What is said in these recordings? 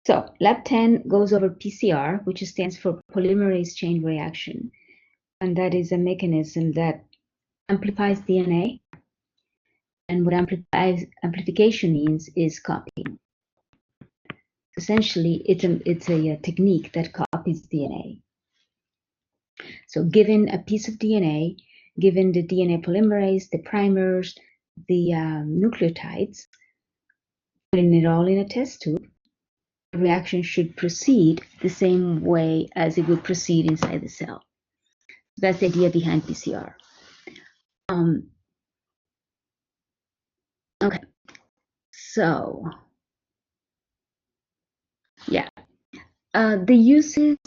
So lab 10 goes over PCR, which stands for polymerase chain reaction. And that is a mechanism that amplifies DNA. And what amplification means is copying. Essentially, it's a technique that copies DNA. So given a piece of DNA, given the DNA polymerase, the primers, the nucleotides, putting it all in a test tube, the reaction should proceed the same way as it would proceed inside the cell. That's the idea behind PCR. Okay, so yeah, the uses,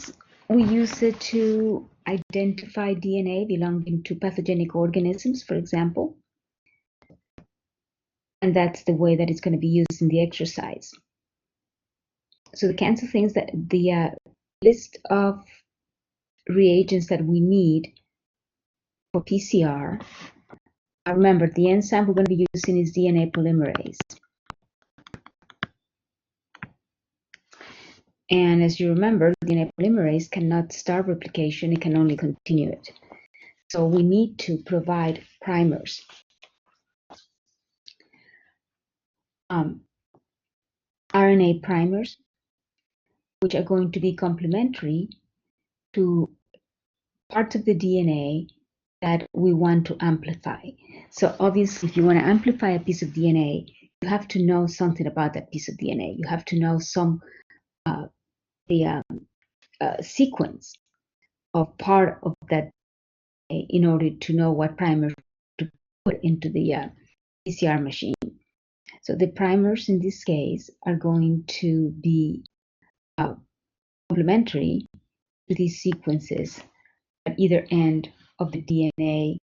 we use it to identify DNA belonging to pathogenic organisms, for example. And that's the way that it's going to be used in the exercise. So the kinds of things that the list of reagents that we need for PCR, remember the enzyme we're going to be using is DNA polymerase. And as you remember, DNA polymerase cannot start replication, it can only continue it. So we need to provide primers. RNA primers, which are going to be complementary to parts of the DNA that we want to amplify. So obviously, if you want to amplify a piece of DNA, you have to know something about that piece of DNA. You have to know some sequence of part of that DNA in order to know what primer to put into the PCR machine. So the primers in this case are going to be complementary to these sequences at either end of the DNA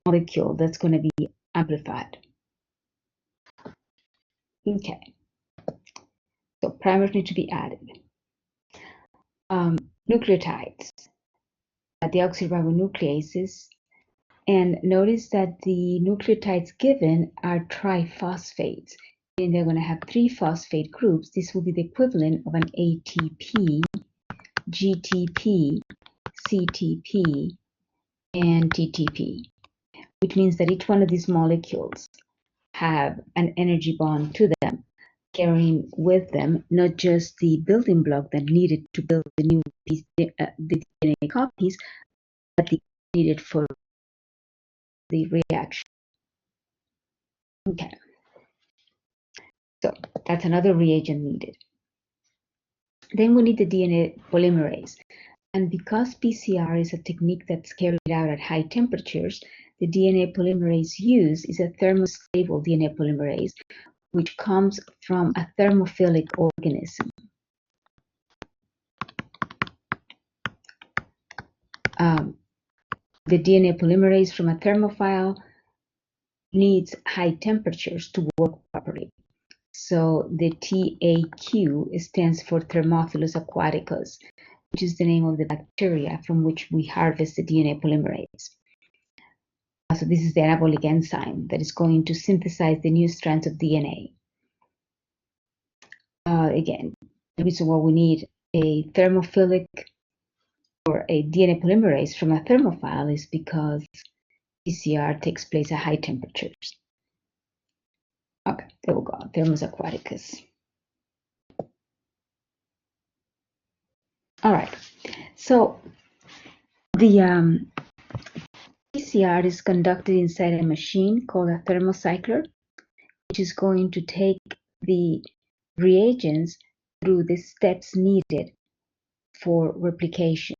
molecule that's going to be amplified. Okay, so primers need to be added. Nucleotides, deoxyribonucleosides, and notice that the nucleotides given are triphosphates, and they're going to have 3 phosphate groups. This will be the equivalent of an ATP, GTP, CTP, and TTP, which means that each one of these molecules have an energy bond to them, carrying with them not just the building block that needed to build the new piece, the DNA copies, but the needed for the reaction. Okay, so that's another reagent needed. Then we need the DNA polymerase. And because PCR is a technique that's carried out at high temperatures, the DNA polymerase used is a thermostable DNA polymerase, which comes from a thermophilic organism. The DNA polymerase from a thermophile needs high temperatures to work properly. So the TAQ stands for Thermophilus aquaticus, which is the name of the bacteria from which we harvest the DNA polymerase. So this is the anabolic enzyme that is going to synthesize the new strands of DNA. Again, the reason why we need a thermophilic or a DNA polymerase from a thermophile is because PCR takes place at high temperatures. Okay, there we go, Thermus aquaticus. All right, so the PCR is conducted inside a machine called a thermocycler, which is going to take the reagents through the steps needed for replication.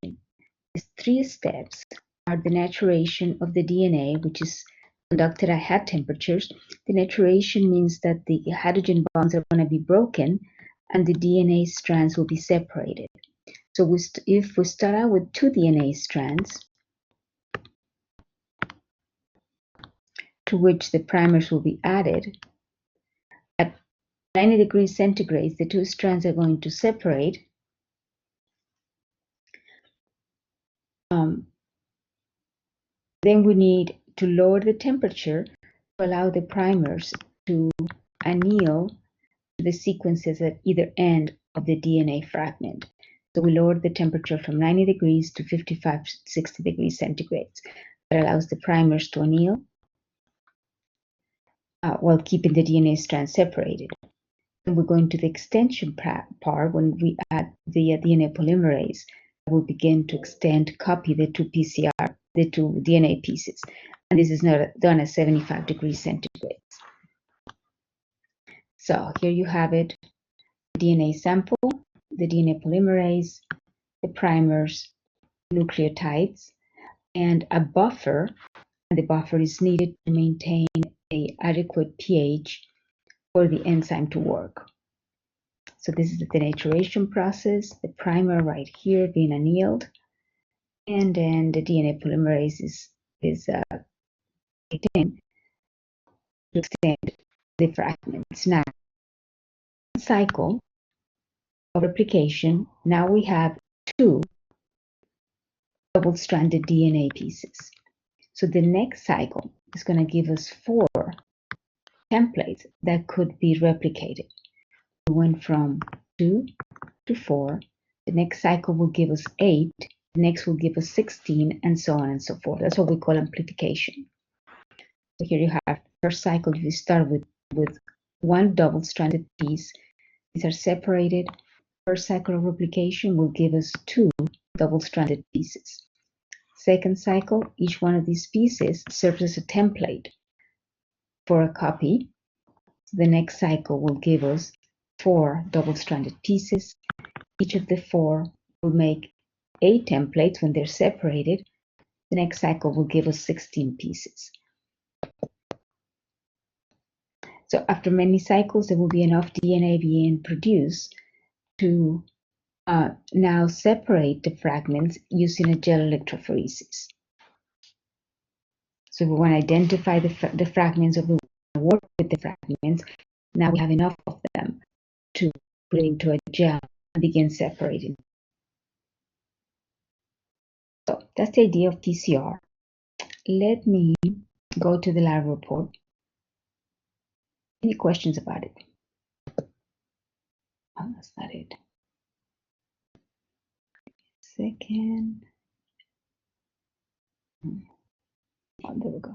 These 3 steps are the naturation of the DNA, which is conducted at high temperatures. The naturation means that the hydrogen bonds are going to be broken and the DNA strands will be separated. So if we start out with 2 DNA strands, to which the primers will be added, at 90 degrees centigrade, the 2 strands are going to separate. Then we need to lower the temperature to allow the primers to anneal the sequences at either end of the DNA fragment. So we lowered the temperature from 90 degrees to 55, 60 degrees centigrade. That allows the primers to anneal while keeping the DNA strands separated. And we're going to the extension part when we add the DNA polymerase. We'll begin to extend, copy the two DNA pieces. And this is not done at 75 degrees centigrade. So here you have it, the DNA sample, the DNA polymerase, the primers, nucleotides, and a buffer. And the buffer is needed to maintain an adequate pH for the enzyme to work. So this is the denaturation process, the primer right here being annealed, and then the DNA polymerase is to extend the fragments. Now, cycle of replication, now we have two double-stranded DNA pieces. So the next cycle is going to give us 4 templates that could be replicated. We went from 2 to 4. The next cycle will give us 8. The next will give us 16, and so on and so forth. That's what we call amplification. So here you have first cycle. If you start with one double-stranded piece, these are separated. First cycle of replication will give us 2 double-stranded pieces. Second cycle, each one of these pieces serves as a template for a copy. The next cycle will give us 4 double-stranded pieces. Each of the 4 will make 8 templates when they're separated. The next cycle will give us 16 pieces. So after many cycles, there will be enough DNA being produced to now separate the fragments using a gel electrophoresis. So we want to identify the fragments, or we want to work with the fragments. Now we have enough of them to put into a gel and begin separating. So that's the idea of PCR. Let me go to the lab report. Any questions about it? Oh, that's not it. Second. Oh, there we go.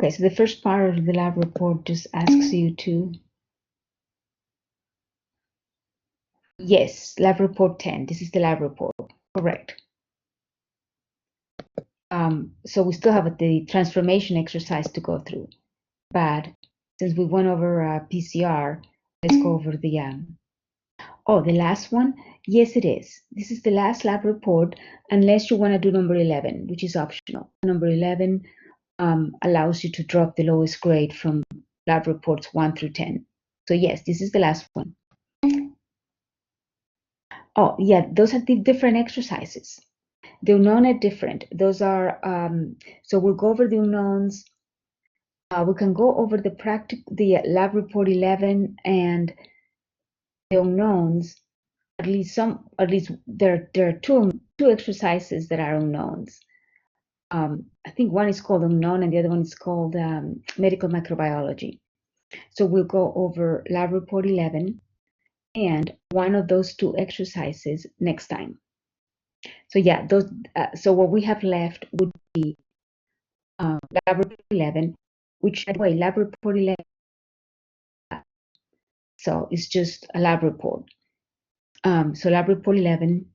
Okay, so the first part of the lab report just asks you to, yes, lab report 10. This is the lab report, correct. So we still have the transformation exercise to go through, but since we went over PCR, let's go over the, oh, the last one? Yes, it is. This is the last lab report, unless you want to do number 11, which is optional. Number 11 allows you to drop the lowest grade from lab reports 1 through 10. So yes, this is the last one. Oh, yeah, those are the different exercises. The unknown are different. Those are, so we'll go over the unknowns. We can go over the lab report 11 and the unknowns. At least there are two exercises that are unknowns. I think one is called unknown and the other one is called medical microbiology. So we'll go over lab report 11 and one of those 2 exercises next time. So yeah, those. So what we have left would be lab report 11, which, by the way, lab report 11. So it's just a lab report. So lab report 11,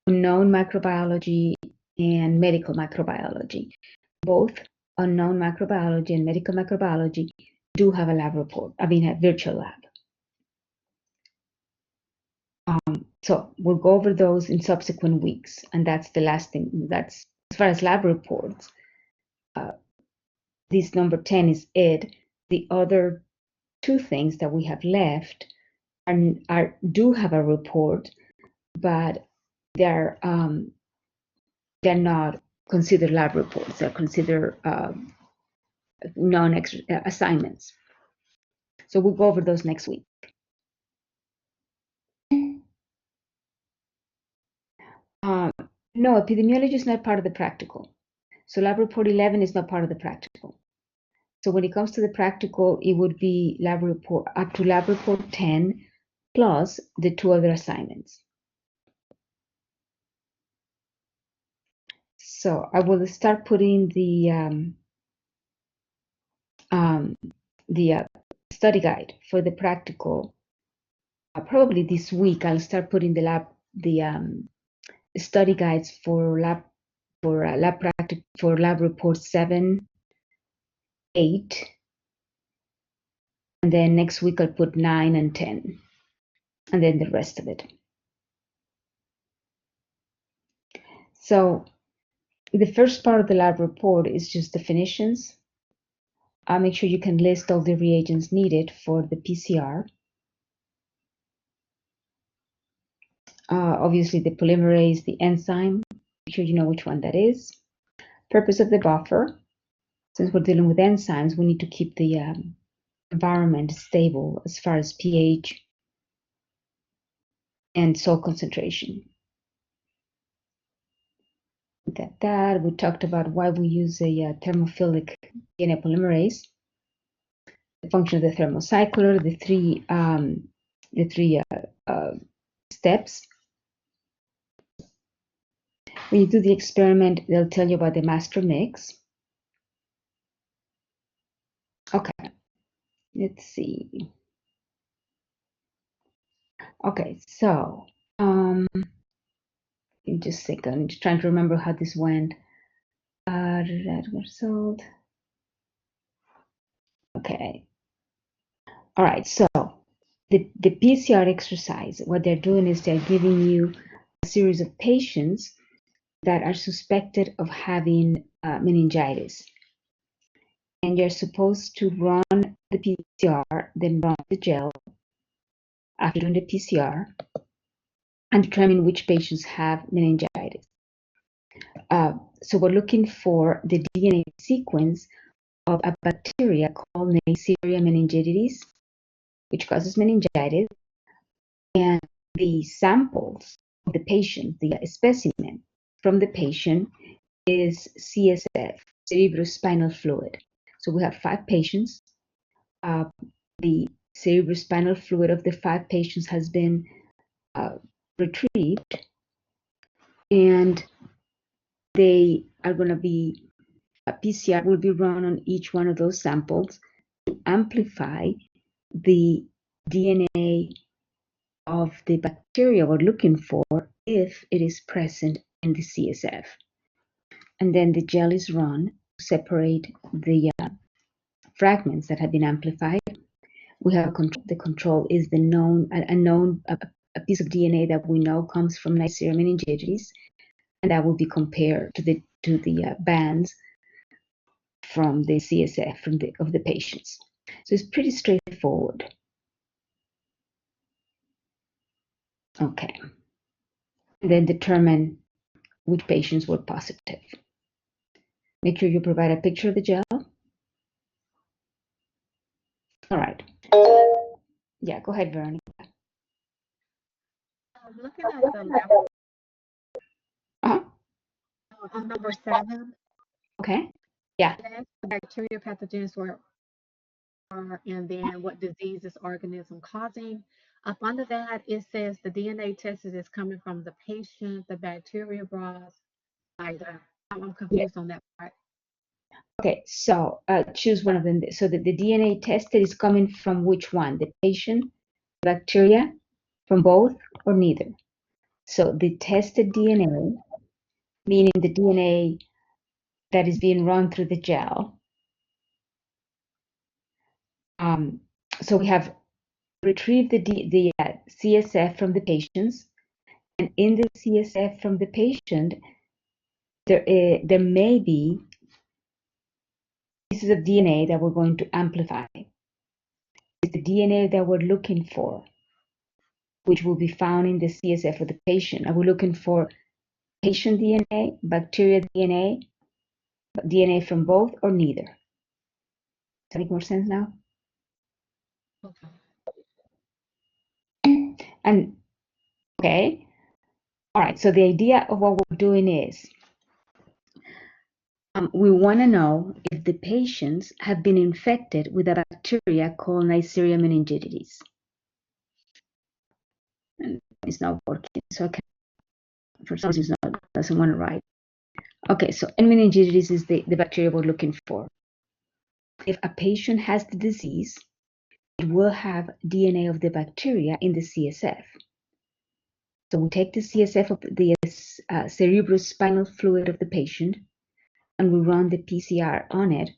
unknown microbiology and medical microbiology. Both unknown microbiology and medical microbiology do have a lab report. I mean, a virtual lab. So we'll go over those in subsequent weeks, and that's the last thing. That's as far as lab reports. This number 10 is it. The other 2 things that we have left do have a report, but they're not considered lab reports. They're considered assignments. So we'll go over those next week. No, epidemiology is not part of the practical. So lab report 11 is not part of the practical. So when it comes to the practical, it would be lab report up to lab report 10 plus the 2 other assignments. So I will start putting the study guide for the practical. Probably this week I'll start putting the study guides for lab report 7, 8, and then next week I'll put 9 and 10, and then the rest of it. So the first part of the lab report is just definitions. I'll make sure you can list all the reagents needed for the PCR. Obviously the polymerase, the enzyme, make sure you know which one that is. Purpose of the buffer. Since we're dealing with enzymes, we need to keep the environment stable as far as pH and salt concentration. That we talked about why we use a thermophilic DNA polymerase, the function of the thermocycler, the three steps. When you do the experiment, they'll tell you about the master mix. Okay, let's see. Okay, so just a second, I'm just trying to remember how this went. Result. Okay. All right, so the PCR exercise, what they're doing is they're giving you a series of patients that are suspected of having meningitis. And you're supposed to run the PCR, then run the gel after doing the PCR, and determine which patients have meningitis. So we're looking for the DNA sequence of a bacteria called Neisseria meningitidis, which causes meningitis, and the samples of the patient, the specimen from the patient, is CSF, cerebrospinal fluid. So we have 5 patients. The cerebrospinal fluid of the 5 patients has been retrieved, and they are going to be, a PCR will be run on each one of those samples to amplify the DNA of the bacteria we're looking for if it is present in the CSF. And then the gel is run to separate the fragments that have been amplified. We have control. The control is the a piece of DNA that we know comes from Neisseria meningitidis, and that will be compared to the bands from the CSF of the patients. So it's pretty straightforward. Okay. And then determine which patients were positive. Make sure you provide a picture of the gel. All right. Yeah, go ahead, Veronica. I'm looking at the lab on number 7. Okay. Yeah. That's the bacteria pathogens and then what disease is organism causing. Up under that, it says the DNA test is coming from the patient, the bacteria brought. I'm confused on that part. Okay, so choose one of them. So the DNA tested is coming from which one? The patient, bacteria, from both, or neither? So the tested DNA, meaning the DNA that is being run through the gel. So we have retrieved the CSF from the patients, and in the CSF from the patient, there may be pieces of DNA that we're going to amplify. It's the DNA that we're looking for, which will be found in the CSF of the patient. Are we looking for patient DNA, bacteria DNA from both, or neither? Does that make more sense now? Okay. And okay, all right. So the idea of what we're doing is we want to know if the patients have been infected with a bacteria called Neisseria meningitidis. And it's not working, so I can, for some reason it doesn't want to write. Okay, so N meningitidis is the bacteria we're looking for. If a patient has the disease, it will have DNA of the bacteria in the CSF. So we take the CSF of the cerebrospinal fluid of the patient, and we run the PCR on it,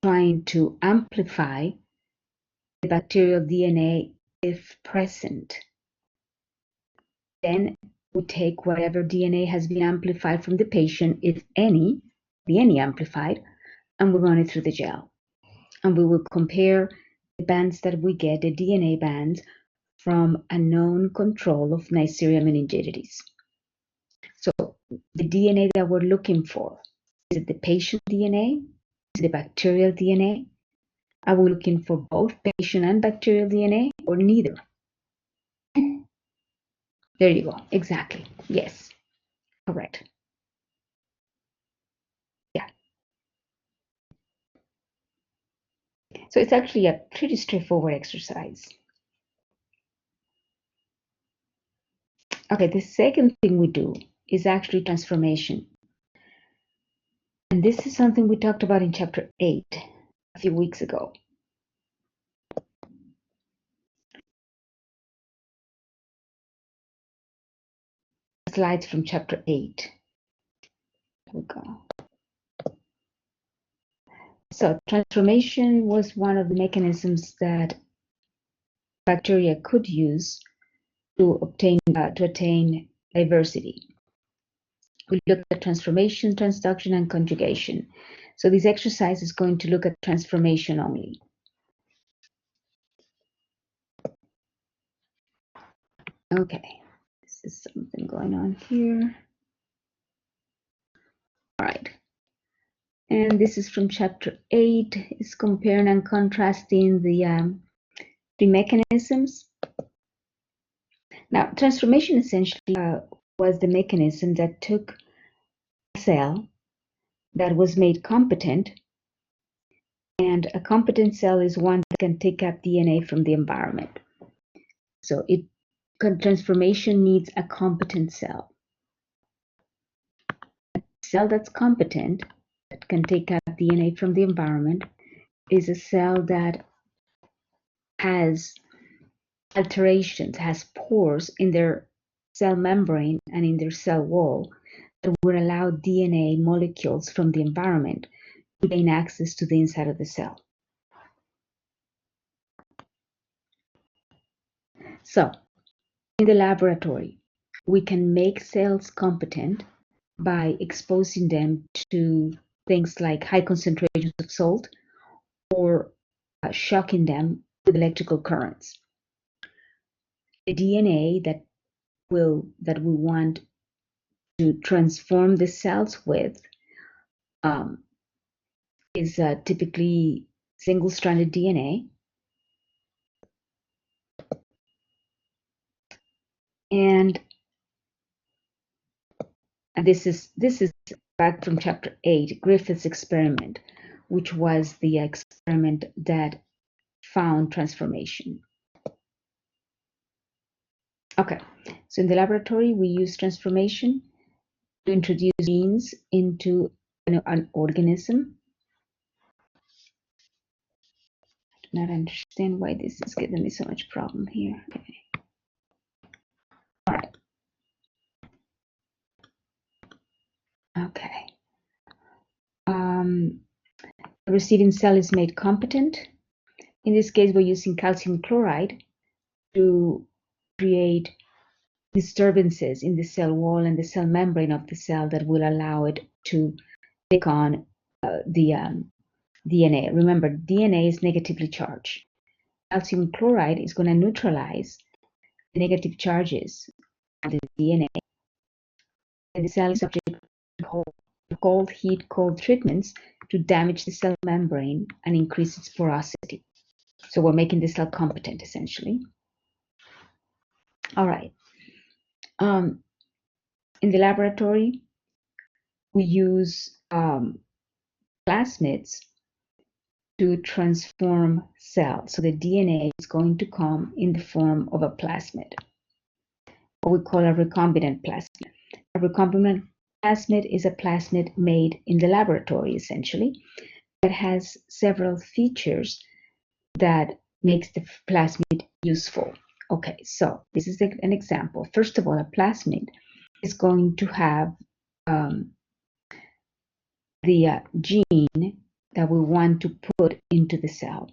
trying to amplify the bacterial DNA if present. Then we take whatever DNA has been amplified from the patient, if any, be any amplified, and we run it through the gel. And we will compare the bands that we get, the DNA bands, from a known control of Neisseria meningitidis. So the DNA that we're looking for, is it the patient DNA? Is it the bacterial DNA? Are we looking for both patient and bacterial DNA, or neither? There you go. Exactly. Yes. Correct. Yeah. So it's actually a pretty straightforward exercise. Okay, the second thing we do is actually transformation. And this is something we talked about in chapter 8 a few weeks ago. Slides from chapter 8. Here we go. So transformation was one of the mechanisms that bacteria could use to attain diversity. We looked at transformation, transduction, and conjugation. So this exercise is going to look at transformation only. Okay, this is something going on here. All right. And this is from chapter 8. It's comparing and contrasting the mechanisms. Now, transformation essentially was the mechanism that took a cell that was made competent, and a competent cell is one that can take up DNA from the environment. So transformation needs a competent cell. A cell that's competent, that can take up DNA from the environment, is a cell that has alterations, has pores in their cell membrane and in their cell wall that would allow DNA molecules from the environment to gain access to the inside of the cell. So, in the laboratory, we can make cells competent by exposing them to things like high concentrations of salt or shocking them with electrical currents. The DNA that we want to transform the cells with is typically single-stranded DNA. And this is back from chapter 8, Griffith's experiment, which was the experiment that found transformation. Okay, so in the laboratory, we use transformation to introduce genes into an organism. I do not understand why this is giving me so much problem here. Okay. All right. Okay. The receiving cell is made competent. In this case, we're using calcium chloride to create disturbances in the cell wall and the cell membrane of the cell that will allow it to take on the DNA. Remember, DNA is negatively charged. Calcium chloride is going to neutralize the negative charges of the DNA. And the cell is subject to cold, heat, cold treatments to damage the cell membrane and increase its porosity. So we're making the cell competent, essentially. All right. In the laboratory, we use plasmids to transform cells. So the DNA is going to come in the form of a plasmid, what we call a recombinant plasmid. A recombinant plasmid is a plasmid made in the laboratory, essentially, that has several features that makes the plasmid useful. Okay, so this is an example. First of all, a plasmid is going to have the gene that we want to put into the cell.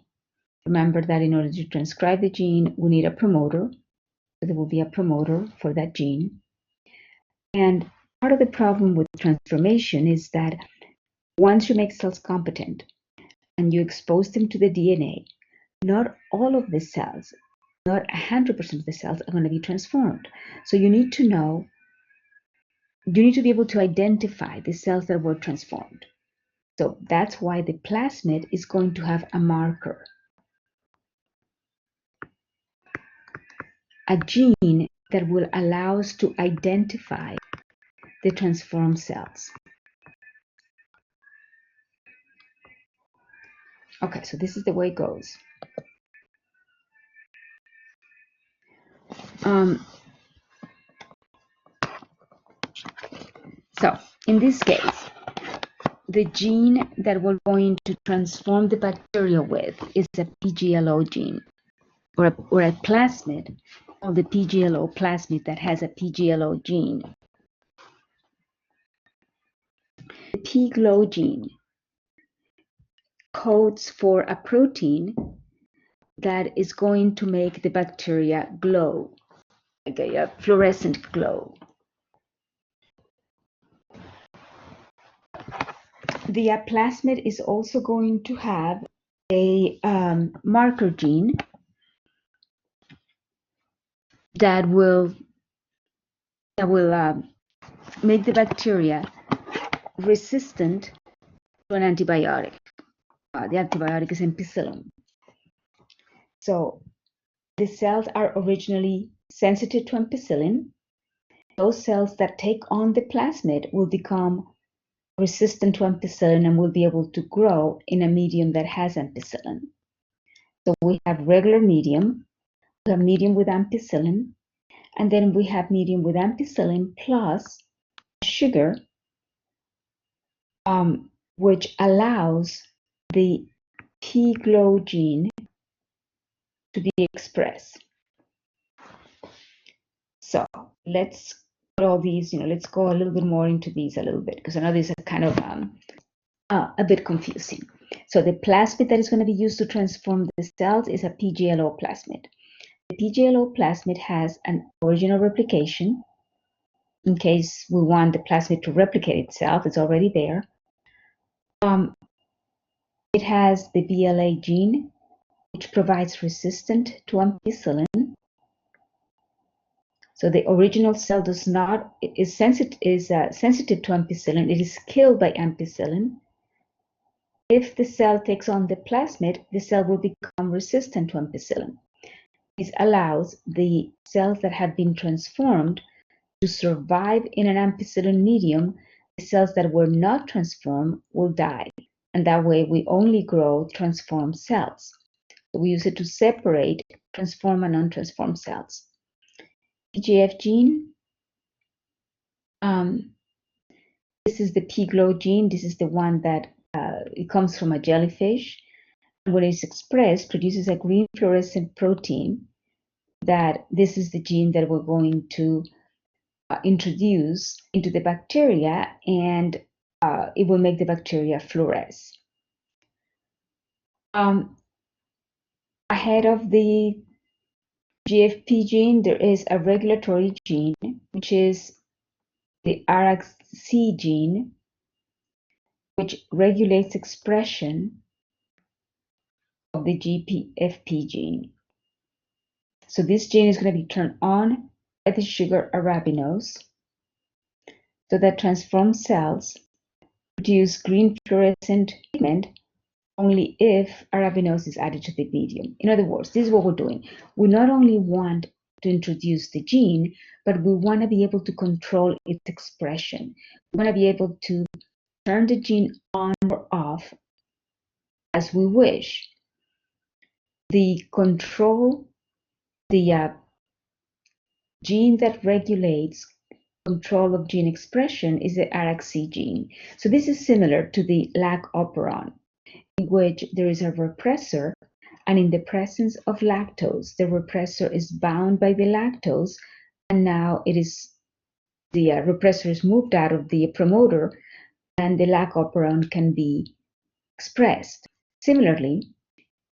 Remember that in order to transcribe the gene, we need a promoter. So there will be a promoter for that gene. And part of the problem with transformation is that once you make cells competent and you expose them to the DNA, not all of the cells, not 100% of the cells are going to be transformed. So you need to know, you need to be able to identify the cells that were transformed. So that's why the plasmid is going to have a marker, a gene that will allow us to identify the transformed cells. Okay, so this is the way it goes. So in this case, the gene that we're going to transform the bacteria with is a PGLO gene, or a plasmid called the PGLO plasmid that has a PGLO gene. The PGLO gene codes for a protein that is going to make the bacteria glow, like a fluorescent glow. The plasmid is also going to have a marker gene that will make the bacteria resistant to an antibiotic. The antibiotic is ampicillin. So the cells are originally sensitive to ampicillin. Those cells that take on the plasmid will become resistant to ampicillin and will be able to grow in a medium that has ampicillin. So we have regular medium, we have medium with ampicillin, and then we have medium with ampicillin plus sugar, which allows the PGLO gene to be expressed. So let's put all these, let's go a little bit more into these a little bit, because I know these are kind of a bit confusing. So the plasmid that is going to be used to transform the cells is a PGLO plasmid. The PGLO plasmid has an original replication. In case we want the plasmid to replicate itself, it's already there. It has the BLA gene, which provides resistance to ampicillin. So the original cell is sensitive to ampicillin. It is killed by ampicillin. If the cell takes on the plasmid, the cell will become resistant to ampicillin. This allows the cells that have been transformed to survive in an ampicillin medium. The cells that were not transformed will die. And that way we only grow transformed cells. So we use it to separate transformed and non-transformed cells. PGF gene. This is the PGLO gene. This is the one that it comes from a jellyfish. When it's expressed, produces a green fluorescent protein. That this is the gene that we're going to introduce into the bacteria, and it will make the bacteria fluoresce. Ahead of the GFP gene, there is a regulatory gene, which is the RXC gene, which regulates expression of the GPFP gene. So this gene is going to be turned on by the sugar arabinose, so that transformed cells produce green fluorescent pigment only if arabinose is added to the medium. In other words, this is what we're doing. We not only want to introduce the gene, but we want to be able to control its expression. We want to be able to turn the gene on or off as we wish. The gene that regulates control of gene expression is the RXC gene. So this is similar to the lac operon, in which there is a repressor, and in the presence of lactose, the repressor is bound by the lactose, and now the repressor is moved out of the promoter, and the lac operon can be expressed. Similarly,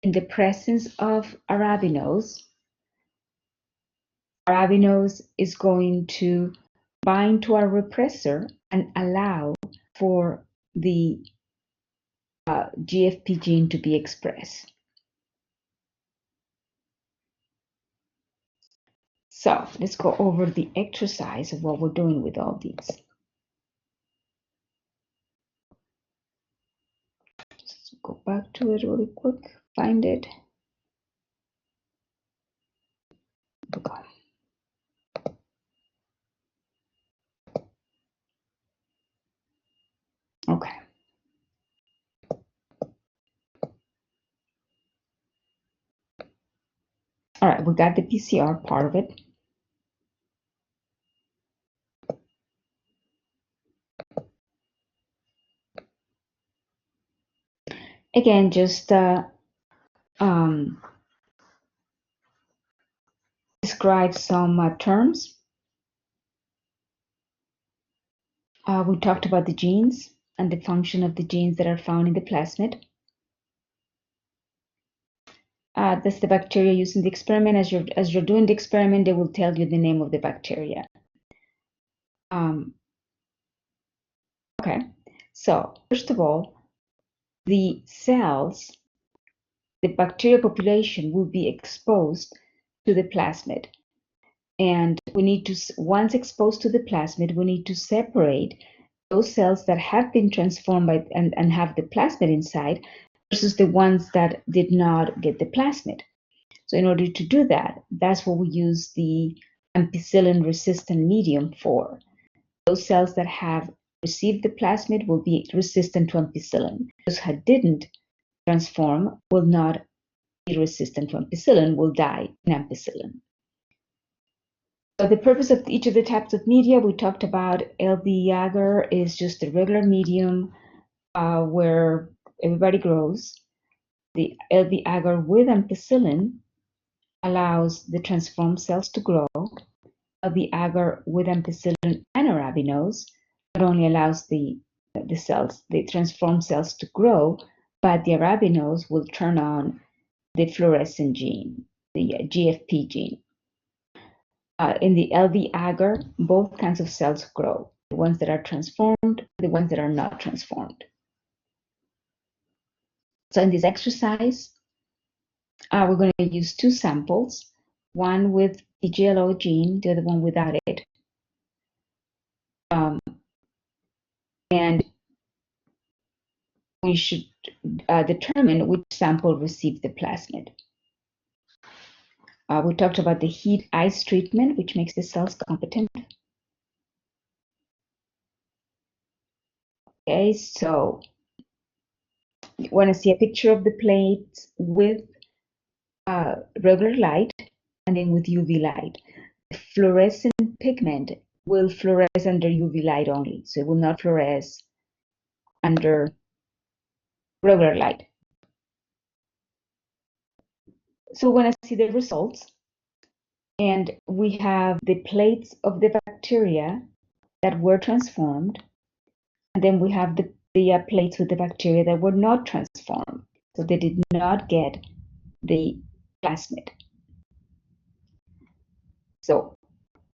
in the presence of arabinose is going to bind to our repressor and allow for the GFP gene to be expressed. So let's go over the exercise of what we're doing with all these. Let's go back to it really quick, find it. Okay. Okay. All right, we got the PCR part of it. Again, just describe some terms. We talked about the genes and the function of the genes that are found in the plasmid. That's the bacteria used in the experiment. As you're doing the experiment, they will tell you the name of the bacteria. Okay, so first of all, the cells, the bacterial population will be exposed to the plasmid. And we need to, once exposed to the plasmid, we need to separate those cells that have been transformed by, and have the plasmid inside versus the ones that did not get the plasmid. So in order to do that, that's what we use the ampicillin-resistant medium for. Those cells that have received the plasmid will be resistant to ampicillin. Those who didn't transform will not be resistant to ampicillin, will die in ampicillin. So the purpose of each of the types of media we talked about, LB agar is just a regular medium where everybody grows. The LB agar with ampicillin allows the transformed cells to grow. LB agar with ampicillin and arabinose not only allows the cells, the transformed cells to grow, but the arabinose will turn on the fluorescent gene, the GFP gene. In the LB agar, both kinds of cells grow, the ones that are transformed, the ones that are not transformed. So in this exercise, we're going to use two samples, one with the GLO gene, the other one without it. And we should determine which sample received the plasmid. We talked about the heat ice treatment, which makes the cells competent. Okay, so you want to see a picture of the plate with regular light and then with UV light. The fluorescent pigment will fluoresce under UV light only, so it will not fluoresce under regular light. So we want to see the results, and we have the plates of the bacteria that were transformed, and then we have the plates with the bacteria that were not transformed, so they did not get the plasmid. So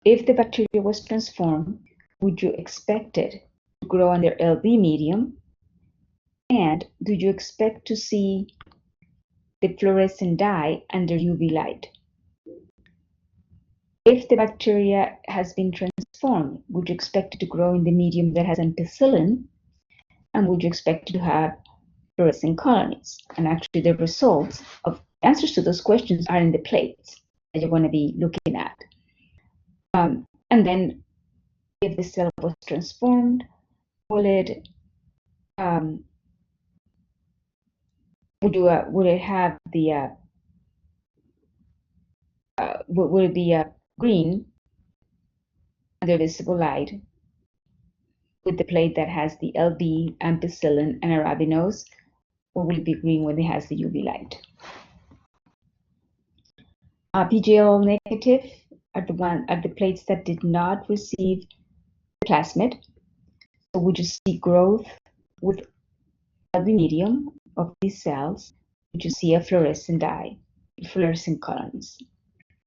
if the bacteria was transformed, would you expect it to grow under LB medium? And do you expect to see the fluorescent dye under UV light? If the bacteria has been transformed, would you expect it to grow in the medium that has ampicillin? And would you expect it to have fluorescent colonies? And actually the results of answers to those questions are in the plates. that you're going to be looking at. And then if the cell was transformed, would it have the would it be green under visible light with the plate that has the LB, ampicillin, and arabinose, or will it be green when it has the UV light? PGL negative are the plates that did not receive the plasmid. So we just see growth with LB medium of these cells. We just see a fluorescent dye, fluorescent colonies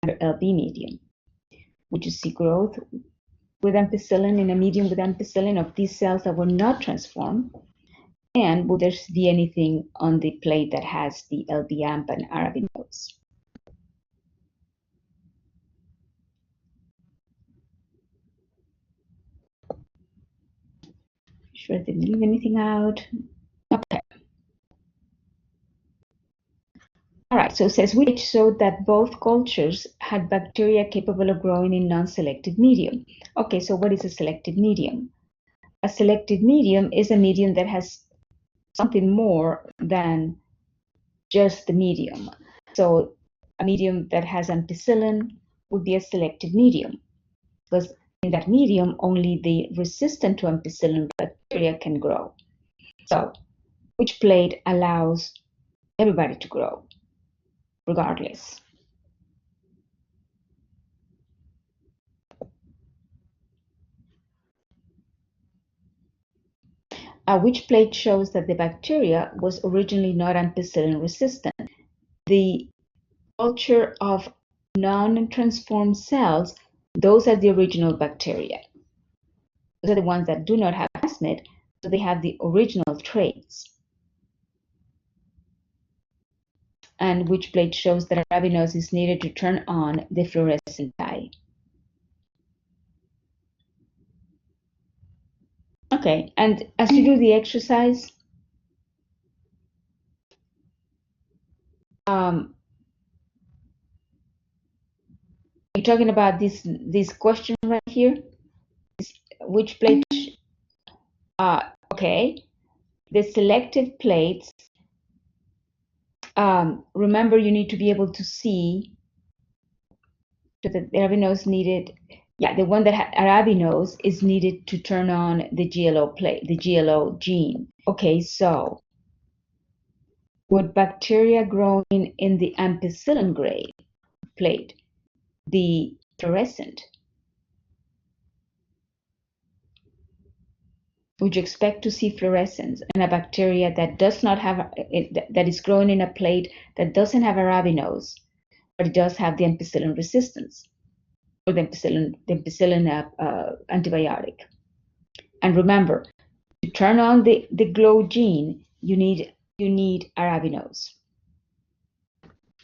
under LB medium. We just see growth with ampicillin in a medium with ampicillin of these cells that were not transformed. And will there be anything on the plate that has the LB amp and arabinose? Sure, didn't leave anything out. Okay. All right, so it says which showed that both cultures had bacteria capable of growing in non-selective medium. Okay, so what is a selective medium? A selective medium is a medium that has something more than just the medium. So a medium that has ampicillin would be a selective medium, because in that medium, only the resistant to ampicillin bacteria can grow. So which plate allows everybody to grow, regardless? Which plate shows that the bacteria was originally not ampicillin resistant? The culture of non-transformed cells, those are the original bacteria. Those are the ones that do not have plasmid, so they have the original traits. And which plate shows that arabinose is needed to turn on the fluorescent dye? Okay, and as you do the exercise, you're talking about this question right here. Which plate? Okay, the selective plates. Remember, you need to be able to see that the arabinose needed. Yeah, the one that had arabinose is needed to turn on the GLO plate, the GLO gene. Okay, so would bacteria growing in the ampicillin grade plate be fluorescent? Would you expect to see fluorescence in a bacteria that does not have that is growing in a plate that doesn't have arabinose, but it does have the ampicillin resistance or the ampicillin antibiotic? And remember, to turn on the GLO gene, you need arabinose.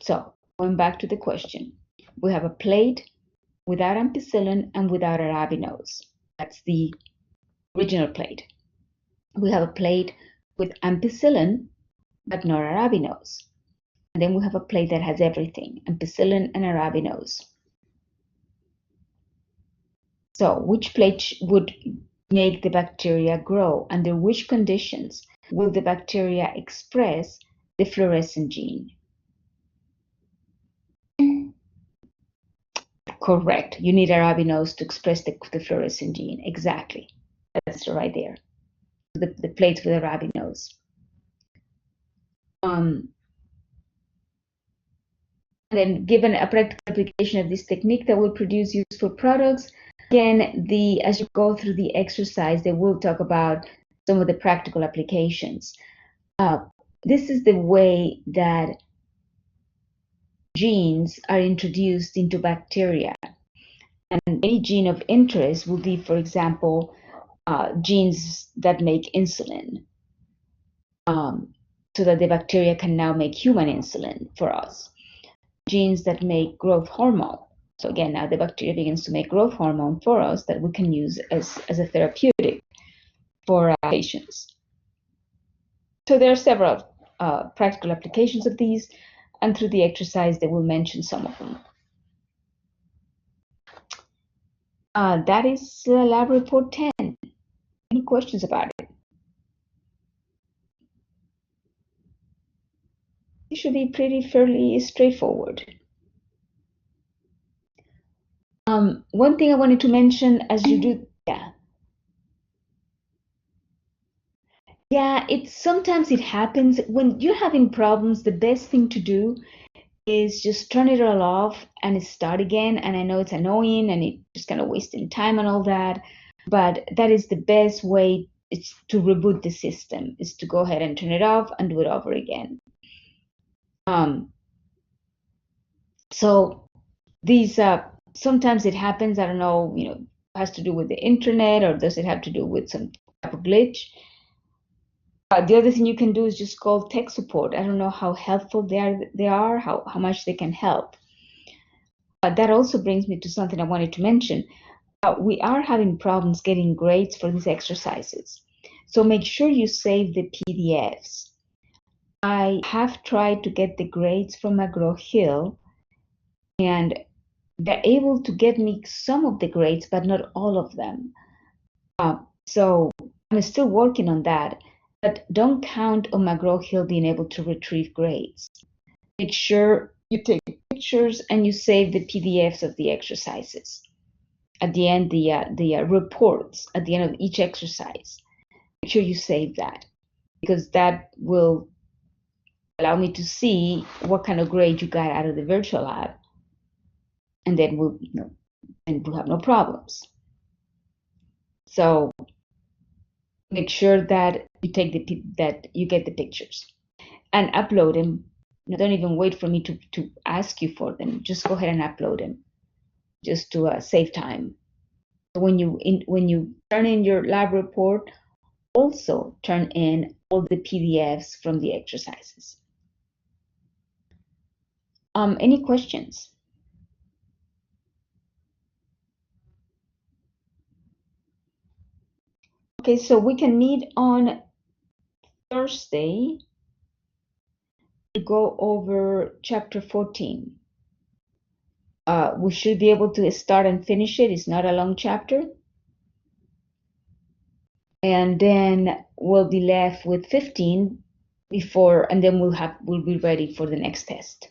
So going back to the question, we have a plate without ampicillin and without arabinose. That's the original plate. We have a plate with ampicillin but not arabinose. And then we have a plate that has everything, ampicillin and arabinose. So which plate would make the bacteria grow? Under which conditions will the bacteria express the fluorescent gene? Correct. You need arabinose to express the fluorescent gene. Exactly. That's right there. The plates with arabinose. And then given a practical application of this technique that will produce useful products, again, as you go through the exercise, they will talk about some of the practical applications. This is the way that genes are introduced into bacteria. And any gene of interest will be, for example, genes that make insulin, so that the bacteria can now make human insulin for us. Genes that make growth hormone. So again, now the bacteria begins to make growth hormone for us that we can use as a therapeutic for patients. So there are several practical applications of these, and through the exercise, they will mention some of them. That is lab report 10. Any questions about it? It should be fairly straightforward. One thing I wanted to mention as you do, yeah, sometimes it happens when you're having problems. The best thing to do is just turn it all off and start again. And I know it's annoying and it's just kind of wasting time and all that, but that is the best way. It's to reboot the system, is to go ahead and turn it off and do it over again. So these sometimes it happens. I don't know, has to do with the internet, or does it have to do with some type of glitch? The other thing you can do is just call tech support. I don't know how helpful they are, how much they can help. That also brings me to something I wanted to mention. We are having problems getting grades for these exercises. So make sure you save the PDFs. I have tried to get the grades from McGraw-Hill, and they're able to get me some of the grades, but not all of them. So I'm still working on that, but don't count on McGraw-Hill being able to retrieve grades. Make sure you take pictures and you save the PDFs of the exercises. At the end, the reports at the end of each exercise. Make sure you save that, because that will allow me to see what kind of grade you got out of the virtual lab, and then we'll have no problems. So make sure that you get the pictures and upload them. Don't even wait for me to ask you for them. Just go ahead and upload them, just to save time. When you turn in your lab report, also turn in all the PDFs from the exercises. Any questions? Okay, so we can meet on Thursday to go over chapter 14. We should be able to start and finish it. It's not a long chapter. And then we'll be left with 15 and then we'll be ready for the next test.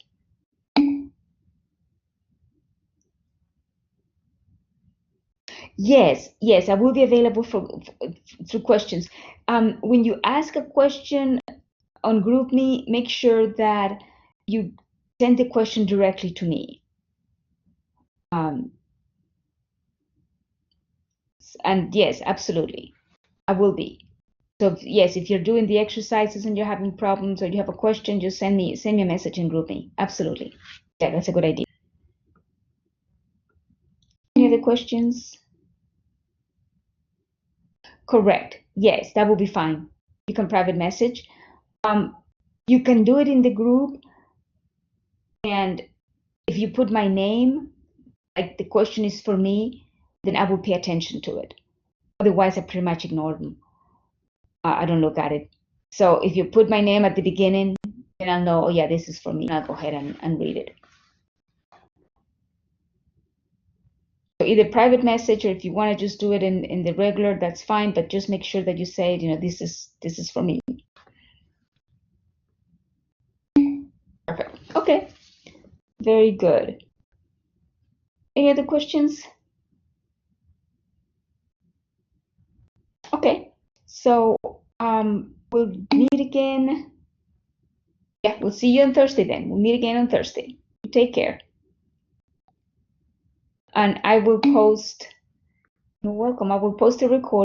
Yes, I will be available through questions. When you ask a question on GroupMe, make sure that you send the question directly to me. And yes, absolutely, I will be. So yes, if you're doing the exercises and you're having problems or you have a question, just send me a message in GroupMe. Absolutely, yeah, that's a good idea. Any other questions? Correct. Yes, that will be fine. You can private message. You can do it in the group, and if you put my name, like the question is for me, then I will pay attention to it. Otherwise, I pretty much ignore them. I don't look at it. So if you put my name at the beginning, then I'll know, oh yeah, this is for me. I'll go ahead and read it. So either private message, or if you want to just do it in the regular, that's fine. But just make sure that you say, this is for me. Perfect. Okay. Very good. Any other questions? Okay. So we'll meet again. Yeah, we'll see you on Thursday then. We'll meet again on Thursday. Take care. And I will post, you're welcome. I will post a recording